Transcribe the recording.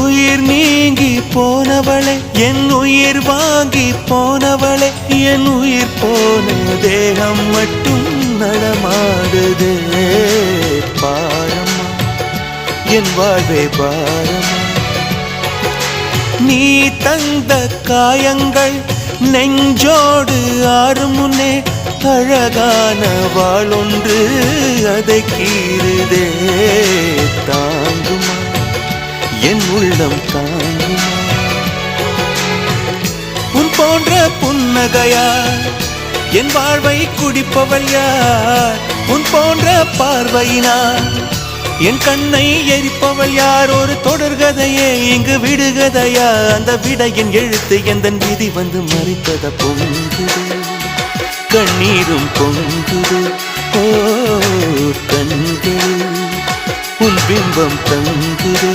உயிர் நீங்கி போனவளே, என் உயிர் வாங்கி போனவளே, என் உயிர் போன தேகம் மட்டும் நடமாடுதே. பாரம்மா என் வாழ்வே பாரம்மா, நீ தந்த காயங்கள் நெஞ்சோடு ஆறும் முன்னே அழகான வாளொன்று அதை கீறுதே. தாங்குமா என் உள்ளம் தாங்குமா? உன் போன்ற புன்னகையார் என் வாழ்வை குடிப்பவள் யார்? உன் போன்ற பார்வையினார் என் கண்ணை எரிப்பவள் யார்? ஒரு தொடர்கதையே இங்கு விடுகதையா? அந்த விடையின் எழுத்து எந்தன் விதி வந்து மறித்தத பொங்குது, கண்ணீரும் பொங்குது. ஓ கண்கள் உன் பிம்பம் தங்குதே.